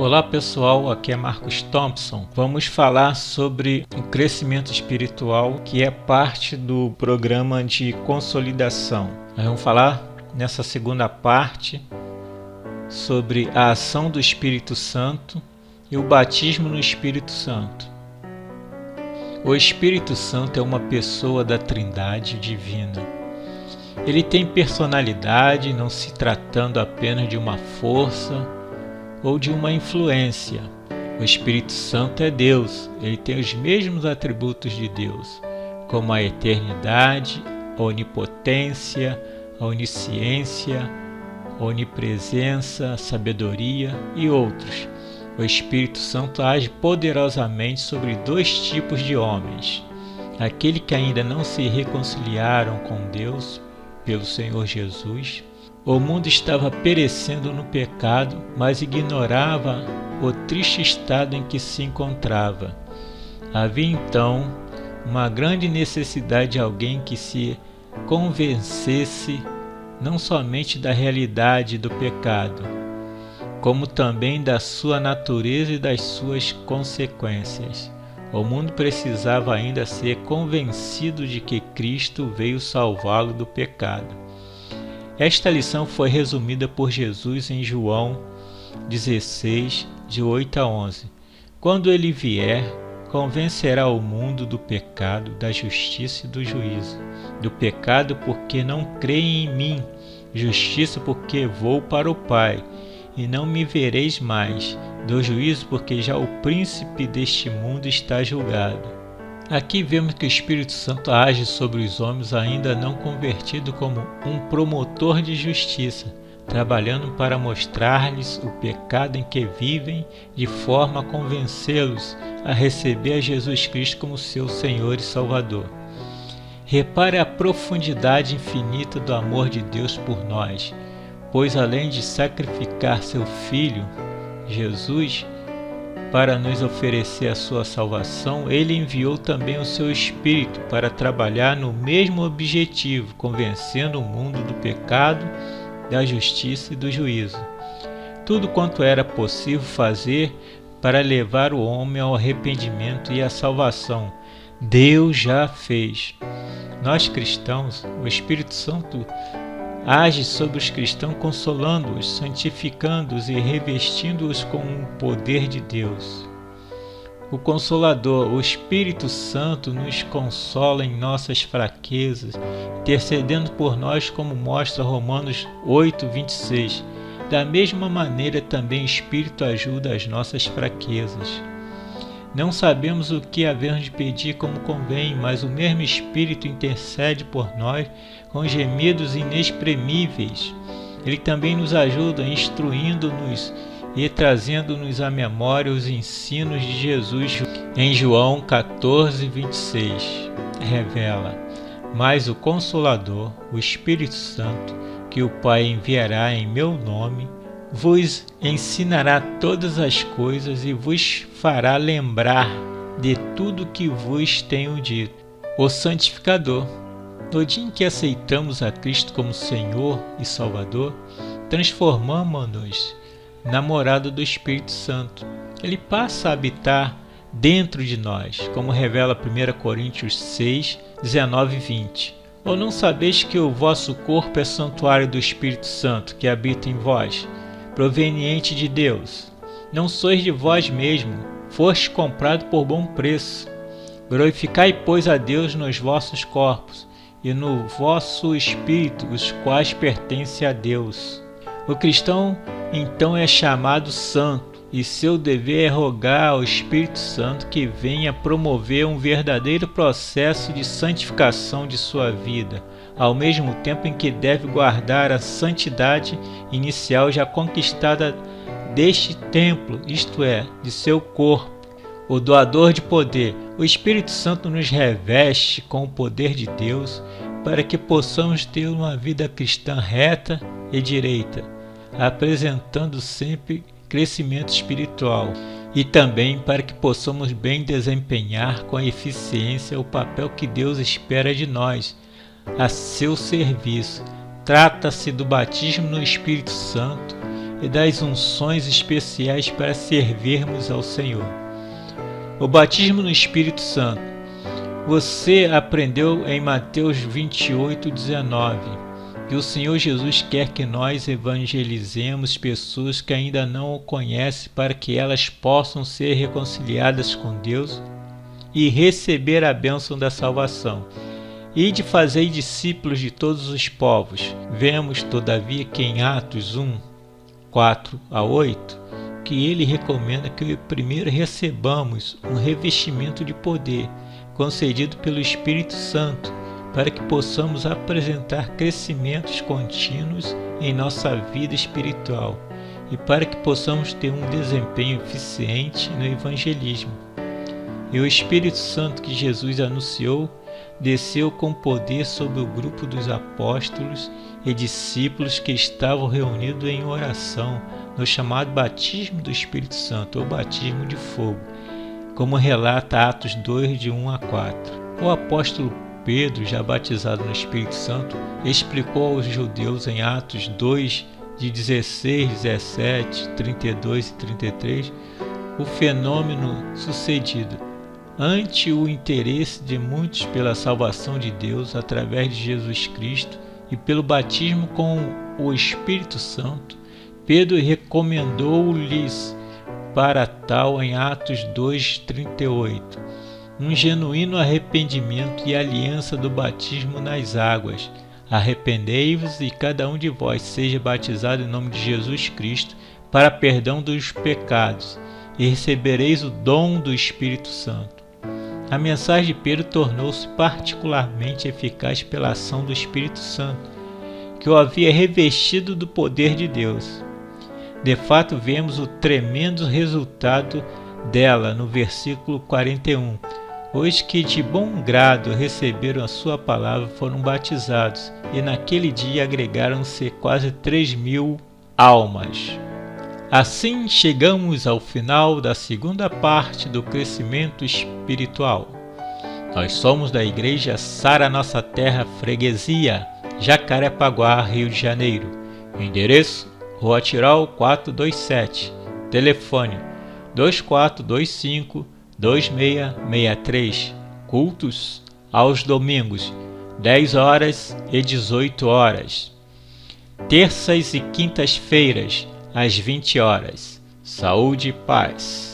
Olá pessoal, aqui é Marcos Thompson. Vamos falar sobre o crescimento espiritual, que é parte do programa de consolidação. Nós vamos falar nessa segunda parte sobre a ação do Espírito Santo e o batismo no Espírito Santo. O Espírito Santo é uma pessoa da Trindade divina. Ele tem personalidade, não se tratando apenas de uma força ou de uma influência. O Espírito Santo é Deus, ele tem os mesmos atributos de Deus, como a eternidade, a onipotência, a onisciência, a onipresença, a sabedoria e outros. O Espírito Santo age poderosamente sobre dois tipos de homens: aquele que ainda não se reconciliaram com Deus pelo Senhor Jesus. O mundo estava perecendo no pecado, mas ignorava o triste estado em que se encontrava. Havia então uma grande necessidade de alguém que se convencesse não somente da realidade do pecado, como também da sua natureza e das suas consequências. O mundo precisava ainda ser convencido de que Cristo veio salvá-lo do pecado. Esta lição foi resumida por Jesus em João 16, de 8 a 11. Quando ele vier, convencerá o mundo do pecado, da justiça e do juízo. Do pecado porque não creem em mim, justiça porque vou para o Pai, e não me vereis mais. Do juízo porque já o príncipe deste mundo está julgado. Aqui vemos que o Espírito Santo age sobre os homens ainda não convertidos como um promotor de justiça, trabalhando para mostrar-lhes o pecado em que vivem, de forma a convencê-los a receber a Jesus Cristo como seu Senhor e Salvador. Repare a profundidade infinita do amor de Deus por nós, pois além de sacrificar seu Filho, Jesus, para nos oferecer a sua salvação, ele enviou também o seu Espírito para trabalhar no mesmo objetivo, convencendo o mundo do pecado, da justiça e do juízo. Tudo quanto era possível fazer para levar o homem ao arrependimento e à salvação, Deus já fez. Nós cristãos, o Espírito Santo age sobre os cristãos, consolando-os, santificando-os e revestindo-os com o poder de Deus. O Consolador, o Espírito Santo, nos consola em nossas fraquezas, intercedendo por nós, como mostra Romanos 8, 26. Da mesma maneira, também o Espírito ajuda as nossas fraquezas. Não sabemos o que havemos de pedir como convém, mas o mesmo Espírito intercede por nós com gemidos inexprimíveis. Ele também nos ajuda, instruindo-nos e trazendo-nos à memória os ensinos de Jesus. Em João 14, 26, revela: mas o Consolador, o Espírito Santo, que o Pai enviará em meu nome, vos ensinará todas as coisas e vos fará lembrar de tudo que vos tenho dito. O Santificador. No dia em que aceitamos a Cristo como Senhor e Salvador, transformamos-nos na morada do Espírito Santo. Ele passa a habitar dentro de nós, como revela 1 Coríntios 6, 19 e 20. Ou não sabeis que o vosso corpo é santuário do Espírito Santo, que habita em vós, proveniente de Deus? Não sois de vós mesmo, fostes comprado por bom preço. Glorificai, pois, a Deus nos vossos corpos e no vosso espírito, os quais pertencem a Deus. O cristão, então, é chamado santo, e seu dever é rogar ao Espírito Santo que venha promover um verdadeiro processo de santificação de sua vida, ao mesmo tempo em que deve guardar a santidade inicial já conquistada deste templo, isto é, de seu corpo. O doador de poder, o Espírito Santo nos reveste com o poder de Deus para que possamos ter uma vida cristã reta e direita, apresentando sempre crescimento espiritual, e também para que possamos bem desempenhar com eficiência o papel que Deus espera de nós, a seu serviço. Trata-se do batismo no Espírito Santo e das unções especiais para servirmos ao Senhor. O batismo no Espírito Santo. Você aprendeu em Mateus 28:19 que o Senhor Jesus quer que nós evangelizemos pessoas que ainda não o conhecem para que elas possam ser reconciliadas com Deus e receber a bênção da salvação. E de fazer discípulos de todos os povos. Vemos, todavia, que em Atos 1:4-8, que ele recomenda que primeiro recebamos um revestimento de poder concedido pelo Espírito Santo, para que possamos apresentar crescimentos contínuos em nossa vida espiritual e para que possamos ter um desempenho eficiente no evangelismo. E o Espírito Santo que Jesus anunciou desceu com poder sobre o grupo dos apóstolos e discípulos que estavam reunidos em oração no chamado batismo do Espírito Santo, ou batismo de fogo, como relata Atos 2:1-4. O apóstolo Pedro, já batizado no Espírito Santo, explicou aos judeus em Atos 2:16, 17, 32 e 33 o fenômeno sucedido. Ante o interesse de muitos pela salvação de Deus através de Jesus Cristo e pelo batismo com o Espírito Santo, Pedro recomendou-lhes para tal em Atos 2:38, um genuíno arrependimento e aliança do batismo nas águas. Arrependei-vos e cada um de vós seja batizado em nome de Jesus Cristo para perdão dos pecados, e recebereis o dom do Espírito Santo. A mensagem de Pedro tornou-se particularmente eficaz pela ação do Espírito Santo, que o havia revestido do poder de Deus. De fato, vemos o tremendo resultado dela no versículo 41. Os que de bom grado receberam a sua palavra foram batizados, e naquele dia agregaram-se quase 3.000 almas. Assim chegamos ao final da segunda parte do crescimento espiritual. Nós somos da Igreja Sara Nossa Terra Freguesia, Jacarepaguá, Rio de Janeiro. Endereço: Rua Tirol 427. Telefone 2425-2663. Cultos aos domingos, 10 horas e 18 horas. Terças e quintas-feiras, às 20 horas. Saúde e paz.